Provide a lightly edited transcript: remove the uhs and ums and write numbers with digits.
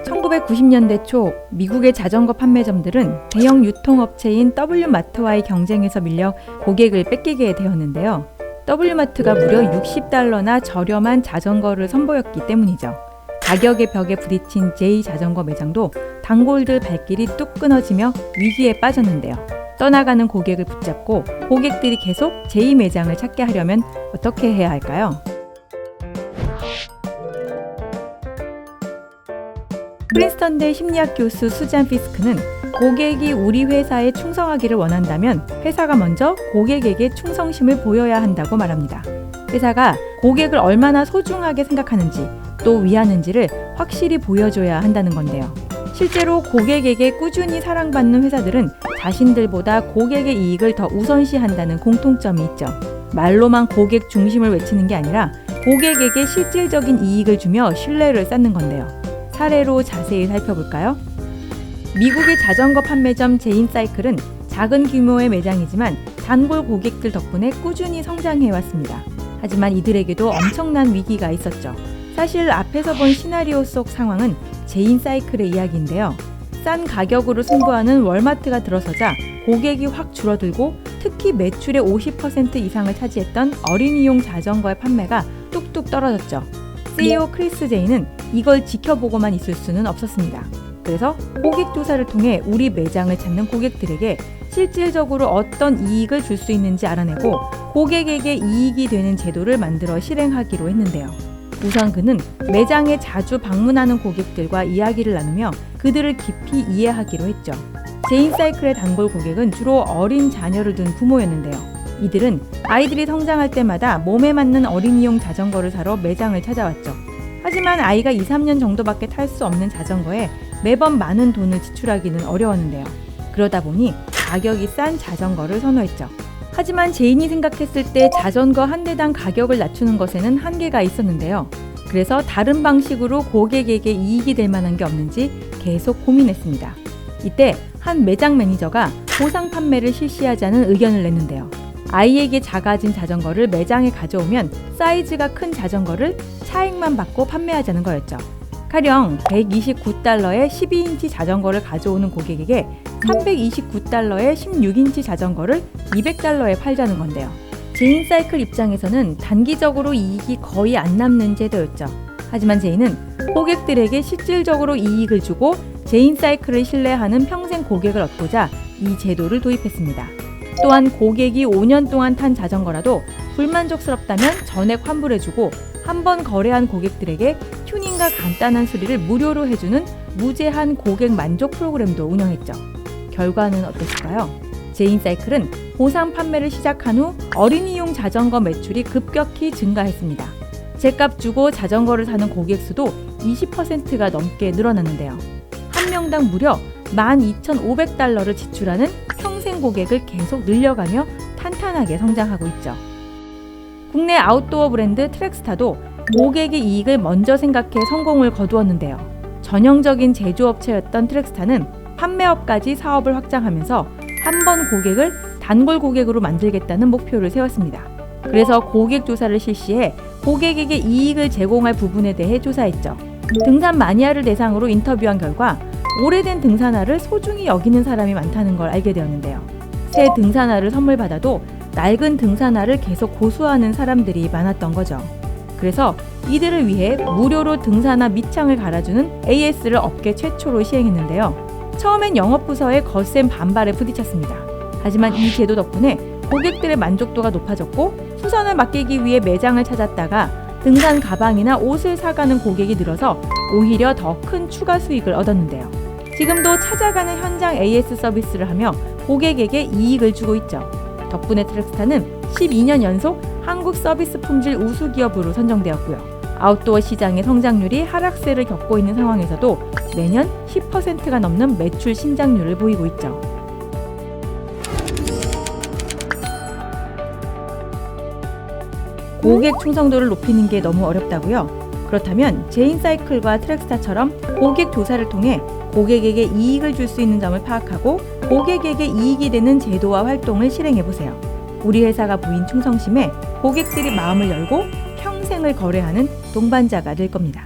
1990년대 초 미국의 자전거 판매점들은 대형 유통업체인 W마트와의 경쟁에서 밀려 고객을 뺏기게 되었는데요. W마트가 무려 $60나 저렴한 자전거를 선보였기 때문이죠. 가격의 벽에 부딪힌 J 자전거 매장도 단골들 발길이 뚝 끊어지며 위기에 빠졌는데요. 떠나가는 고객을 붙잡고 고객들이 계속 J 매장을 찾게 하려면 어떻게 해야 할까요? 프린스턴대 심리학 교수 수잔 피스크는 고객이 우리 회사에 충성하기를 원한다면 회사가 먼저 고객에게 충성심을 보여야 한다고 말합니다. 회사가 고객을 얼마나 소중하게 생각하는지 또 위하는지를 확실히 보여줘야 한다는 건데요. 실제로 고객에게 꾸준히 사랑받는 회사들은 자신들보다 고객의 이익을 더 우선시한다는 공통점이 있죠. 말로만 고객 중심을 외치는 게 아니라 고객에게 실질적인 이익을 주며 신뢰를 쌓는 건데요. 사례로 자세히 살펴볼까요? 미국의 자전거 판매점 제인사이클은 작은 규모의 매장이지만 단골 고객들 덕분에 꾸준히 성장해왔습니다. 하지만 이들에게도 엄청난 위기가 있었죠. 사실 앞에서 본 시나리오 속 상황은 제인사이클의 이야기인데요. 싼 가격으로 승부하는 월마트가 들어서자 고객이 확 줄어들고 특히 매출의 50% 이상을 차지했던 어린이용 자전거의 판매가 뚝뚝 떨어졌죠. CEO 크리스 제이는 이걸 지켜보고만 있을 수는 없었습니다. 그래서 고객 조사를 통해 우리 매장을 찾는 고객들에게 실질적으로 어떤 이익을 줄 수 있는지 알아내고 고객에게 이익이 되는 제도를 만들어 실행하기로 했는데요. 우선 그는 매장에 자주 방문하는 고객들과 이야기를 나누며 그들을 깊이 이해하기로 했죠. 제인사이클의 단골 고객은 주로 어린 자녀를 둔 부모였는데요. 이들은 아이들이 성장할 때마다 몸에 맞는 어린이용 자전거를 사러 매장을 찾아왔죠. 하지만 아이가 2, 3년 정도밖에 탈 수 없는 자전거에 매번 많은 돈을 지출하기는 어려웠는데요. 그러다 보니 가격이 싼 자전거를 선호했죠. 하지만 제인이 생각했을 때 자전거 한 대당 가격을 낮추는 것에는 한계가 있었는데요. 그래서 다른 방식으로 고객에게 이익이 될 만한 게 없는지 계속 고민했습니다. 이때 한 매장 매니저가 보상 판매를 실시하자는 의견을 냈는데요. 아이에게 작아진 자전거를 매장에 가져오면 사이즈가 큰 자전거를 차액만 받고 판매하자는 거였죠. 가령 $129의 12인치 자전거를 가져오는 고객에게 $329의 16인치 자전거를 $200에 팔자는 건데요. 제인사이클 입장에서는 단기적으로 이익이 거의 안 남는 제도였죠. 하지만 제인은 고객들에게 실질적으로 이익을 주고 제인사이클을 신뢰하는 평생 고객을 얻고자 이 제도를 도입했습니다. 또한 고객이 5년 동안 탄 자전거라도 불만족스럽다면 전액 환불해주고 한 번 거래한 고객들에게 튜닝과 간단한 수리를 무료로 해주는 무제한 고객 만족 프로그램도 운영했죠. 결과는 어땠을까요? 제인사이클은 보상 판매를 시작한 후 어린이용 자전거 매출이 급격히 증가했습니다. 제값 주고 자전거를 사는 고객 수도 20%가 넘게 늘어났는데요. 한 명당 무려 $12,500를 지출하는 평생 고객을 계속 늘려가며 탄탄하게 성장하고 있죠. 국내 아웃도어 브랜드 트랙스타도 고객의 이익을 먼저 생각해 성공을 거두었는데요. 전형적인 제조업체였던 트랙스타는 판매업까지 사업을 확장하면서 한 번 고객을 단골 고객으로 만들겠다는 목표를 세웠습니다. 그래서 고객 조사를 실시해 고객에게 이익을 제공할 부분에 대해 조사했죠. 등산 마니아를 대상으로 인터뷰한 결과 오래된 등산화를 소중히 여기는 사람이 많다는 걸 알게 되었는데요. 새 등산화를 선물 받아도 낡은 등산화를 계속 고수하는 사람들이 많았던 거죠. 그래서 이들을 위해 무료로 등산화 밑창을 갈아주는 AS를 업계 최초로 시행했는데요. 처음엔 영업부서의 거센 반발에 부딪혔습니다. 하지만 이 제도 덕분에 고객들의 만족도가 높아졌고 수선을 맡기기 위해 매장을 찾았다가 등산 가방이나 옷을 사가는 고객이 늘어서 오히려 더 큰 추가 수익을 얻었는데요. 지금도 찾아가는 현장 AS 서비스를 하며 고객에게 이익을 주고 있죠. 덕분에 트랙스타는 12년 연속 한국 서비스 품질 우수 기업으로 선정되었고요. 아웃도어 시장의 성장률이 하락세를 겪고 있는 상황에서도 매년 10%가 넘는 매출 신장률을 보이고 있죠. 고객 충성도를 높이는 게 너무 어렵다고요? 그렇다면 제인사이클과 트랙스타처럼 고객 조사를 통해 고객에게 이익을 줄 수 있는 점을 파악하고 고객에게 이익이 되는 제도와 활동을 실행해보세요. 우리 회사가 보인 충성심에 고객들이 마음을 열고 평생을 거래하는 동반자가 될 겁니다.